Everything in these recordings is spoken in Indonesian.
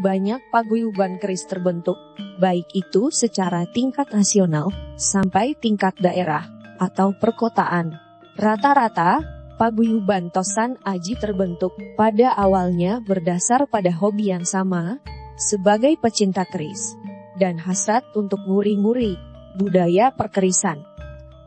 banyak paguyuban keris terbentuk, baik itu secara tingkat nasional sampai tingkat daerah atau perkotaan. Rata-rata, paguyuban Tosan Aji terbentuk pada awalnya berdasar pada hobi yang sama, sebagai pecinta keris, dan hasrat untuk nguri-nguri budaya perkerisan.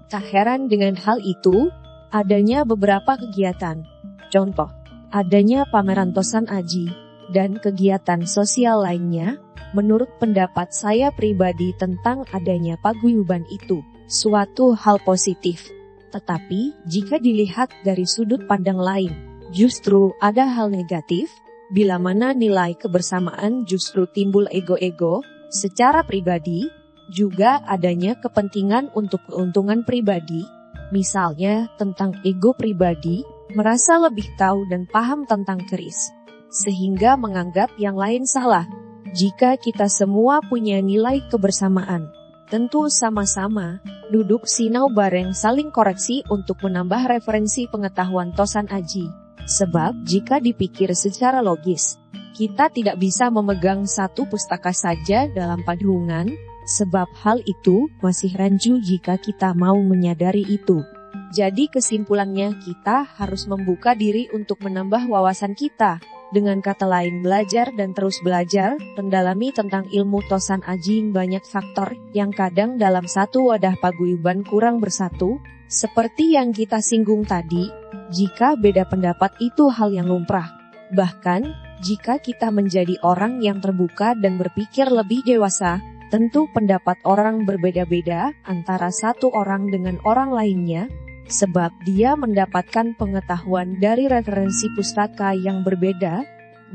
Tak heran dengan hal itu, adanya beberapa kegiatan. Contoh, adanya pameran Tosan Aji, dan kegiatan sosial lainnya. Menurut pendapat saya pribadi tentang adanya paguyuban itu, suatu hal positif. Tetapi, jika dilihat dari sudut pandang lain, justru ada hal negatif, bila mana nilai kebersamaan justru timbul ego-ego, secara pribadi, juga adanya kepentingan untuk keuntungan pribadi, misalnya tentang ego pribadi, merasa lebih tahu dan paham tentang keris, sehingga menganggap yang lain salah. Jika kita semua punya nilai kebersamaan, tentu sama-sama duduk sinau bareng saling koreksi untuk menambah referensi pengetahuan Tosan Aji. Sebab jika dipikir secara logis, kita tidak bisa memegang satu pustaka saja dalam padungan, sebab hal itu masih rancu jika kita mau menyadari itu. Jadi kesimpulannya kita harus membuka diri untuk menambah wawasan kita. Dengan kata lain belajar dan terus belajar, mendalami tentang ilmu Tosan Aji. Banyak faktor yang kadang dalam satu wadah paguyuban kurang bersatu, seperti yang kita singgung tadi. Jika beda pendapat itu hal yang lumrah. Bahkan, jika kita menjadi orang yang terbuka dan berpikir lebih dewasa, tentu pendapat orang berbeda-beda antara satu orang dengan orang lainnya, sebab dia mendapatkan pengetahuan dari referensi pustaka yang berbeda,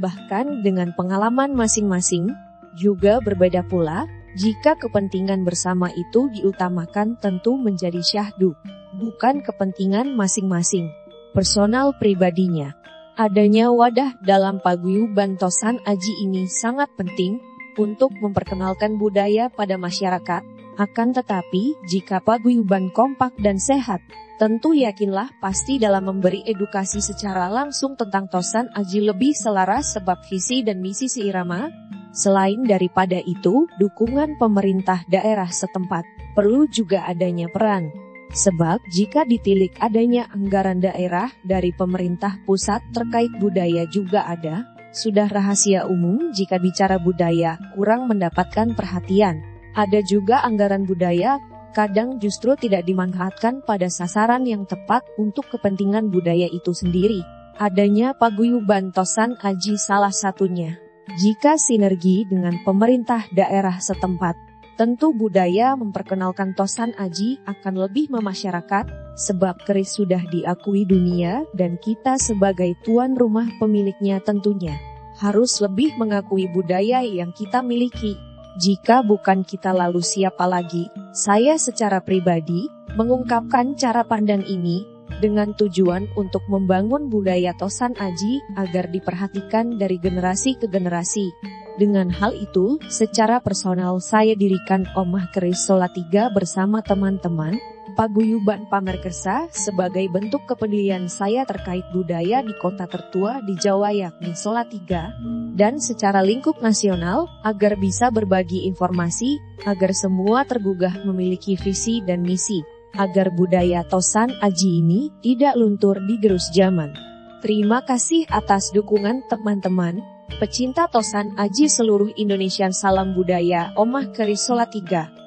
bahkan dengan pengalaman masing-masing, juga berbeda pula. Jika kepentingan bersama itu diutamakan tentu menjadi syahdu, bukan kepentingan masing-masing, personal pribadinya. Adanya wadah dalam paguyuban Tosan Aji ini sangat penting untuk memperkenalkan budaya pada masyarakat. Akan tetapi, jika paguyuban kompak dan sehat, tentu yakinlah pasti dalam memberi edukasi secara langsung tentang Tosan Aji lebih selaras sebab visi dan misi seirama. Selain daripada itu, dukungan pemerintah daerah setempat perlu juga adanya peran. Sebab jika ditilik adanya anggaran daerah dari pemerintah pusat terkait budaya juga ada, sudah rahasia umum jika bicara budaya kurang mendapatkan perhatian. Ada juga anggaran budaya kadang justru tidak dimanfaatkan pada sasaran yang tepat untuk kepentingan budaya itu sendiri. Adanya paguyuban Tosan Aji salah satunya. Jika sinergi dengan pemerintah daerah setempat, tentu budaya memperkenalkan Tosan Aji akan lebih memasyarakat, sebab keris sudah diakui dunia dan kita sebagai tuan rumah pemiliknya tentunya harus lebih mengakui budaya yang kita miliki. Jika bukan kita lalu siapa lagi? Saya secara pribadi mengungkapkan cara pandang ini dengan tujuan untuk membangun budaya Tosan Aji agar diperhatikan dari generasi ke generasi. Dengan hal itu, secara personal saya dirikan Omah Keris Salatiga bersama teman-teman paguyuban Pamer Kersa sebagai bentuk kepedulian saya terkait budaya di kota tertua di Jawa yakni Salatiga, dan secara lingkup nasional agar bisa berbagi informasi, agar semua tergugah memiliki visi dan misi, agar budaya Tosan Aji ini tidak luntur di gerus zaman. Terima kasih atas dukungan teman-teman pecinta Tosan Aji seluruh Indonesia. Salam budaya Omah Keris Salatiga.